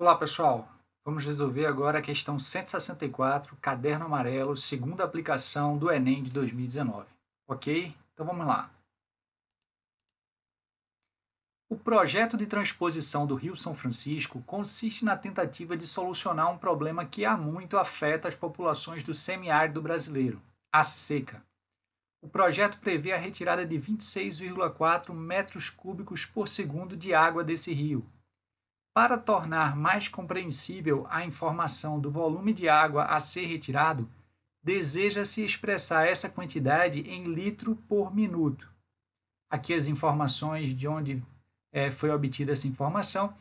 Olá, pessoal. Vamos resolver agora a questão 164, caderno amarelo, segunda aplicação do Enem de 2019. Ok? Então vamos lá. O projeto de transposição do Rio São Francisco consiste na tentativa de solucionar um problema que há muito afeta as populações do semiárido brasileiro, a seca. O projeto prevê a retirada de 26,4 metros cúbicos por segundo de água desse rio. Para tornar mais compreensível a informação do volume de água a ser retirado, deseja-se expressar essa quantidade em litro por minuto. Aqui as informações de onde foi obtida essa informação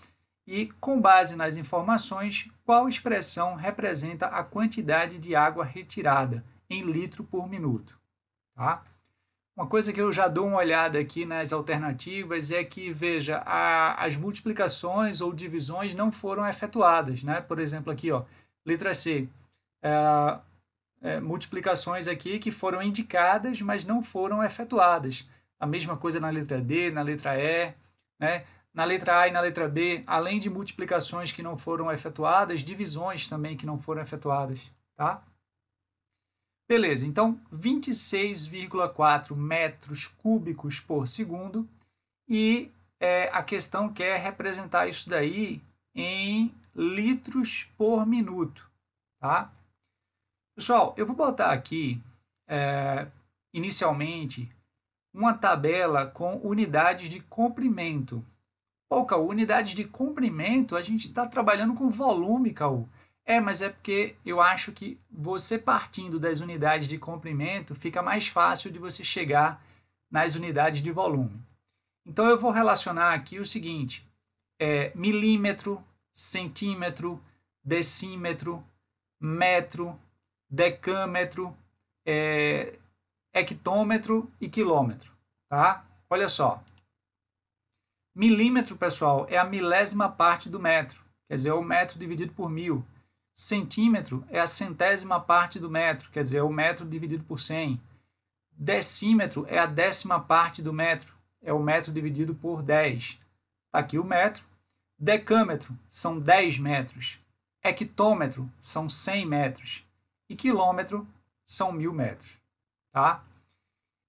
e, com base nas informações, qual expressão representa a quantidade de água retirada em litro por minuto. Tá? Uma coisa que eu já dou uma olhada aqui nas alternativas é que, veja, as multiplicações ou divisões não foram efetuadas, né? Por exemplo, aqui, ó, letra C, multiplicações aqui que foram indicadas, mas não foram efetuadas. A mesma coisa na letra D, na letra E, né? Na letra A e na letra B, além de multiplicações que não foram efetuadas, divisões também que não foram efetuadas, tá? Beleza, então 26,4 metros cúbicos por segundo e a questão quer representar isso daí em litros por minuto, tá? Pessoal, eu vou botar aqui inicialmente uma tabela com unidades de comprimento. Pô, Caú, unidades de comprimento, a gente está trabalhando com volume, Caú. Mas é porque eu acho que você partindo das unidades de comprimento fica mais fácil de você chegar nas unidades de volume. Então eu vou relacionar aqui o seguinte, milímetro, centímetro, decímetro, metro, decâmetro, hectômetro e quilômetro, tá? Olha só, milímetro, pessoal, é a milésima parte do metro, quer dizer, é o metro dividido por 1000. Centímetro é a centésima parte do metro, quer dizer, é o metro dividido por 100. Decímetro é a décima parte do metro, é o metro dividido por 10. Está aqui o metro. Decâmetro são 10 metros. Hectômetro são 100 metros. E quilômetro são 1000 metros. Tá?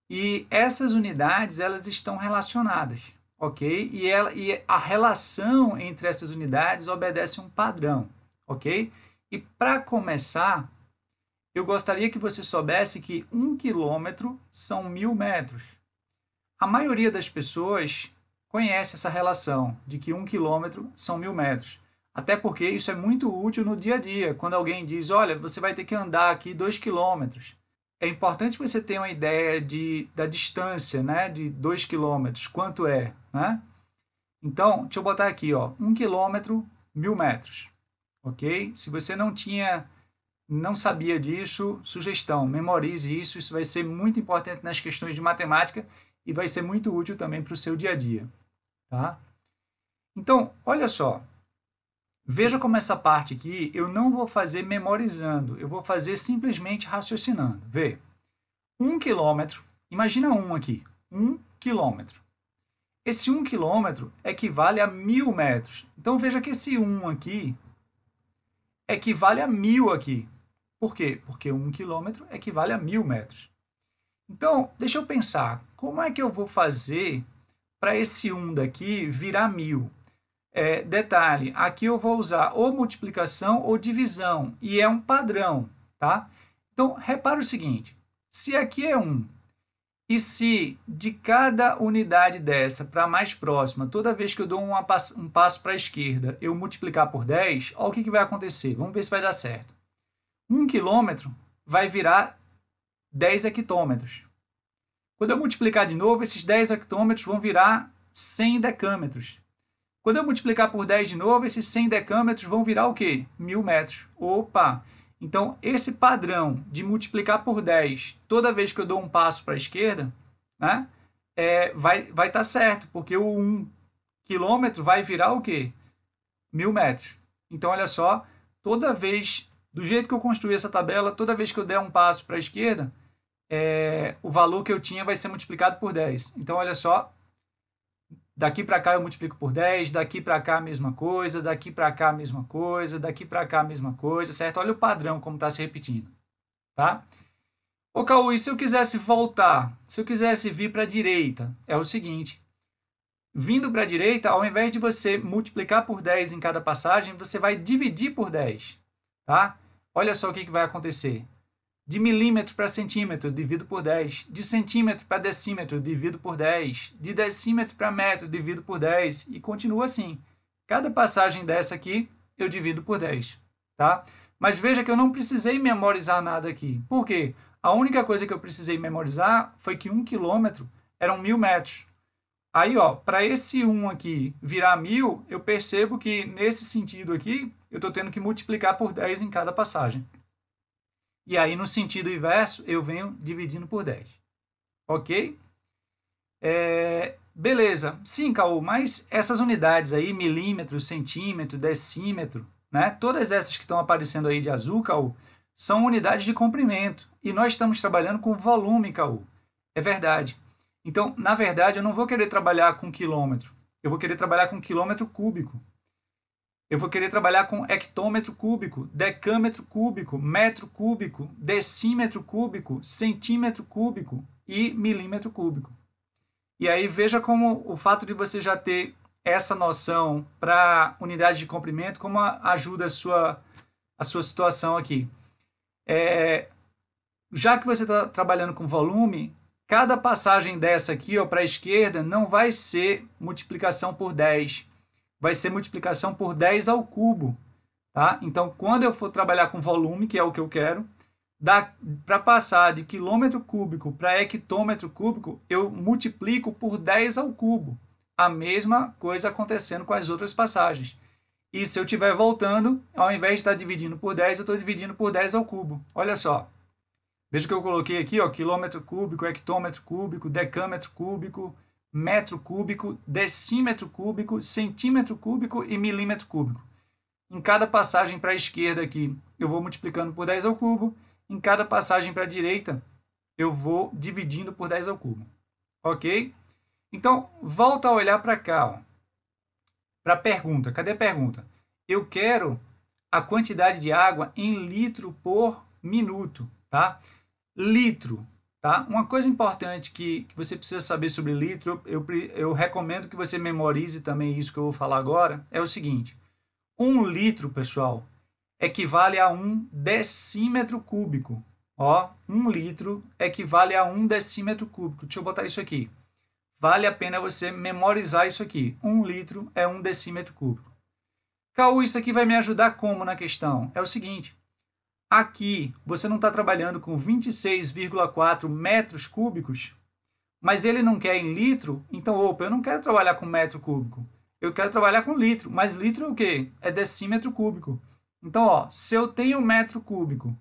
E essas unidades elas estão relacionadas, ok? E a relação entre essas unidades obedece a um padrão, ok? E para começar, eu gostaria que você soubesse que 1 quilômetro são 1000 metros. A maioria das pessoas conhece essa relação de que 1 quilômetro são 1000 metros. Até porque isso é muito útil no dia a dia. Quando alguém diz, olha, você vai ter que andar aqui 2 quilômetros. É importante você ter uma ideia da distância, né, de 2 quilômetros, quanto é, né? Então, deixa eu botar aqui, ó, 1 quilômetro, 1000 metros. Ok? Se você não sabia disso, sugestão, memorize isso, isso vai ser muito importante nas questões de matemática e vai ser muito útil também para o seu dia a dia. Tá? Então, olha só, veja como essa parte aqui eu não vou fazer memorizando, eu vou fazer simplesmente raciocinando. Vê, 1 quilômetro, imagina 1 aqui, 1 quilômetro. Esse 1 quilômetro equivale a 1000 metros. Então veja que esse 1 aqui equivale a 1000 aqui. Por quê? Porque 1 quilômetro equivale a 1000 metros. Então, deixa eu pensar, como é que eu vou fazer para esse 1 daqui virar 1000? Detalhe, aqui eu vou usar ou multiplicação ou divisão, e é um padrão, tá? Então, repara o seguinte, se aqui é 1, e se de cada unidade dessa para a mais próxima, toda vez que eu dou um passo para a esquerda, eu multiplicar por 10, olha o que vai acontecer. Vamos ver se vai dar certo. 1 quilômetro vai virar 10 hectômetros. Quando eu multiplicar de novo, esses 10 hectômetros vão virar 100 decâmetros. Quando eu multiplicar por 10 de novo, esses 100 decâmetros vão virar o quê? 1000 metros. Opa! Então, esse padrão de multiplicar por 10 toda vez que eu dou um passo para a esquerda, né, vai estar certo, porque o 1 quilômetro vai virar o quê? 1000 metros. Então, olha só, toda vez, do jeito que eu construí essa tabela, toda vez que eu der um passo para a esquerda, o valor que eu tinha vai ser multiplicado por 10. Então, olha só, Daqui para cá eu multiplico por 10, daqui para cá a mesma coisa, daqui para cá a mesma coisa, daqui para cá a mesma coisa, certo? Olha o padrão como está se repetindo, tá? Ô, Cauê, se eu quisesse voltar, se eu quisesse vir para a direita, é o seguinte, vindo para a direita, ao invés de você multiplicar por 10 em cada passagem, você vai dividir por 10, tá? Olha só o que vai acontecer. De milímetro para centímetro, divido por 10. De centímetro para decímetro, divido por 10. De decímetro para metro, divido por 10. E continua assim. Cada passagem dessa aqui, eu divido por 10. Tá? Mas veja que eu não precisei memorizar nada aqui. Por quê? A única coisa que eu precisei memorizar foi que 1 quilômetro eram 1.000 metros. Aí, ó, para esse 1 aqui virar 1.000, eu percebo que nesse sentido aqui, eu estou tendo que multiplicar por 10 em cada passagem. E aí, no sentido inverso, eu venho dividindo por 10. Ok? Beleza. Sim, Caô, mas essas unidades aí, milímetro, centímetro, decímetro, né? Todas essas que estão aparecendo aí de azul, Caô, são unidades de comprimento. E nós estamos trabalhando com volume, Caô. É verdade. Então, na verdade, eu não vou querer trabalhar com quilômetro. Eu vou querer trabalhar com quilômetro cúbico. Eu vou querer trabalhar com hectômetro cúbico, decâmetro cúbico, metro cúbico, decímetro cúbico, centímetro cúbico e milímetro cúbico. E aí veja como o fato de você já ter essa noção para unidade de comprimento, como ajuda a sua situação aqui. Já que você está trabalhando com volume, cada passagem dessa aqui para a esquerda não vai ser multiplicação por 10, vai ser multiplicação por 10 ao cubo. Tá? Então, quando eu for trabalhar com volume, que é o que eu quero, para passar de quilômetro cúbico para hectômetro cúbico, eu multiplico por 10 ao cubo. A mesma coisa acontecendo com as outras passagens. E se eu estiver voltando, ao invés de estar dividindo por 10, eu estou dividindo por 10 ao cubo. Olha só. Veja que eu coloquei aqui, ó, quilômetro cúbico, hectômetro cúbico, decâmetro cúbico, metro cúbico, decímetro cúbico, centímetro cúbico e milímetro cúbico. Em cada passagem para a esquerda aqui, eu vou multiplicando por 10 ao cubo. Em cada passagem para a direita, eu vou dividindo por 10 ao cubo. Ok? Então, volta a olhar para cá. Para a pergunta. Cadê a pergunta? Eu quero a quantidade de água em litro por minuto. Tá? Litro. Tá? Uma coisa importante que você precisa saber sobre litro, eu recomendo que você memorize também isso que eu vou falar agora, é o seguinte. 1 litro, pessoal, equivale a 1 decímetro cúbico. Ó, 1 litro equivale a 1 decímetro cúbico. Deixa eu botar isso aqui. Vale a pena você memorizar isso aqui. 1 litro é 1 decímetro cúbico. Caú, isso aqui vai me ajudar como na questão? É o seguinte. Aqui, você não está trabalhando com 26,4 metros cúbicos, mas ele não quer em litro, então, opa, eu não quero trabalhar com metro cúbico. Eu quero trabalhar com litro, mas litro é o quê? É decímetro cúbico. Então, ó, se eu tenho metro cúbico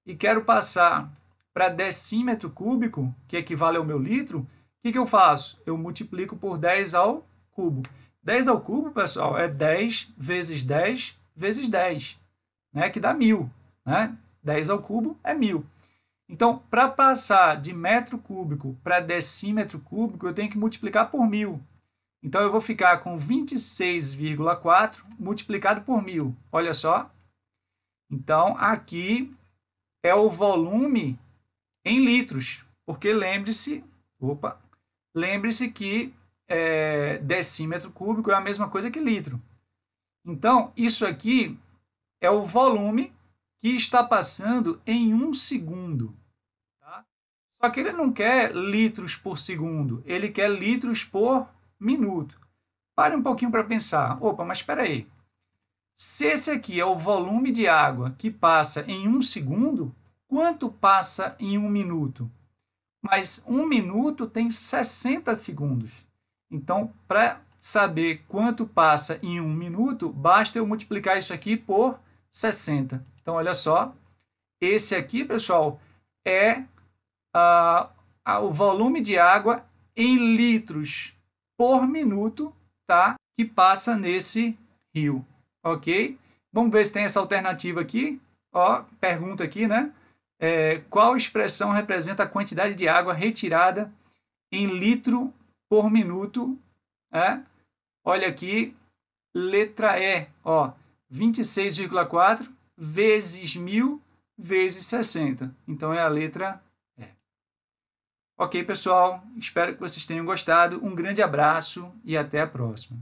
e quero passar para decímetro cúbico, que equivale ao meu litro, o que eu faço? Eu multiplico por 10 ao cubo. 10 ao cubo, pessoal, é 10 vezes 10 vezes 10, né, que dá 1.000. Né? 10 ao cubo é 1.000. Então, para passar de metro cúbico para decímetro cúbico, eu tenho que multiplicar por 1.000. Então, eu vou ficar com 26,4 multiplicado por 1.000. Olha só. Então, aqui é o volume em litros. Porque lembre-se que decímetro cúbico é a mesma coisa que litro. Então, isso aqui é o volume que está passando em 1 segundo. Tá? Só que ele não quer litros por segundo, ele quer litros por minuto. Pare um pouquinho para pensar. Opa, mas espera aí. Se esse aqui é o volume de água que passa em 1 segundo, quanto passa em 1 minuto? Mas 1 minuto tem 60 segundos. Então, para saber quanto passa em 1 minuto, basta eu multiplicar isso aqui por 60. Então, olha só, esse aqui, pessoal, é o volume de água em litros por minuto, tá? Que passa nesse rio, ok? Vamos ver se tem essa alternativa aqui. Ó, pergunta aqui, né? Qual expressão representa a quantidade de água retirada em litro por minuto Olha aqui, letra E, ó, 26,4 vezes 1.000 vezes 60. Então, é a letra E. Ok, pessoal, espero que vocês tenham gostado. Um grande abraço e até a próxima.